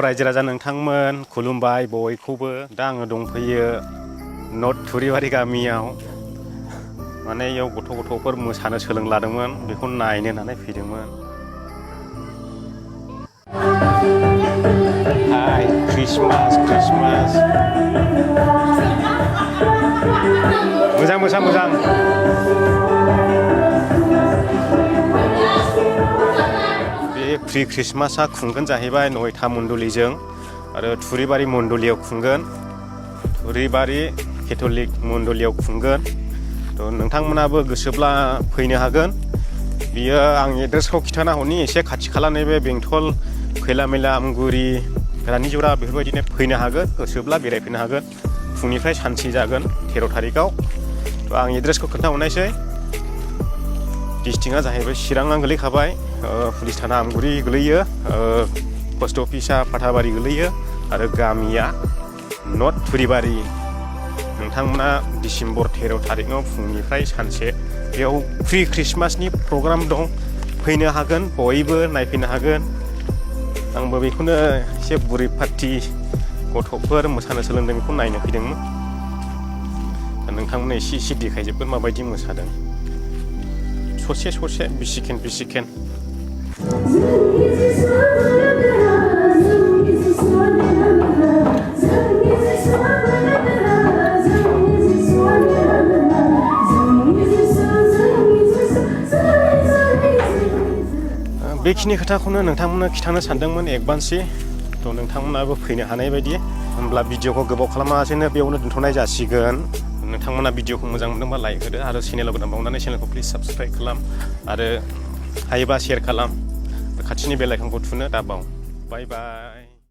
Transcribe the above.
रायजो राजा नोंथांमोन खुलुमबाय बयखौबो। दा आङो दंफैयो नर्थ थुरिबारि गामियाव। माने इयाव गथ'फोर मोसानो सोलोंलादोंमोन, बेखौ नायनो होननानै फैदोंमोन। हाय क्रिसमास मोजां बे प्रि क्रिसमासआ खुंगोन जाहैबाय नयथा मण्डलिजों आरो थुरिबारि मण्डलियाव खुंगोन, थुरिबारि केथलिक मण्डलियाव खुंगोन। थ' नोंथांमोनाबो गोसोब्ला फैनो हागोन। बियो आं एड्रेसखौ खिन्थाना हरनि, एसे खाथि खाला नैबे बेंटल खैला मैला आमगुरि रानिजरा बेफोरबायदिनो फैनो हागोन। गोसोब्ला बेरायफैनो हागोन। फुंनिफ्राय सानसे जागोन 13 तारिखआव। थ' आं एड्रेसखौ खोन्थाहरनायसै। डिस्ट्रिक्टआ जाहैबाय चिराङा गोलैखाबाय, पुलिस थाना आमगुरि गोलैयो, पस्ट अफिसा फाथाबारि गोलैयो आरो गामिया नर्थ थुरिबारि। नोंथांमोना डिसेम्बर 13 तारिखआव फुंनिफ्राय सानसे बेयाव प्रि क्रिसमासनि प्रग्राम दं, फैनो हागोन, बयबो नायफैनो हागोन। आंबो बेखौनो एसे बुरै पार्टि गथ'फोर मोसानो सोलोंदों बेखौ नायनो फैदोंमोन। दा नोंथांमोना एसे देखायजोबगोन माबायदि मोसादों। ससे बिसिकेन बेखिनि खोथाखौनो नोंथांमोननो खिन्थानो सानदोंमोन एडभान्सै। थ' नोंथांमोनाबो फैनो हानाय बायदि। होमब्ला भिडिअखौ गोबाव खालामालासेनो बेयावनो दोनथ'नाय जासिगोन। नोंथांमोना भिडिअखौ मोजां मोनदोंबा लाइक होदो आरो चेनेलाव गोदान बावनानै चेनेलखौ प्लिज साबस्क्राइब खालाम आरो हायोबा शेयार खालाम। खाथिनि बेल आइकनखौ थुनो दाबाव। बाय बाय।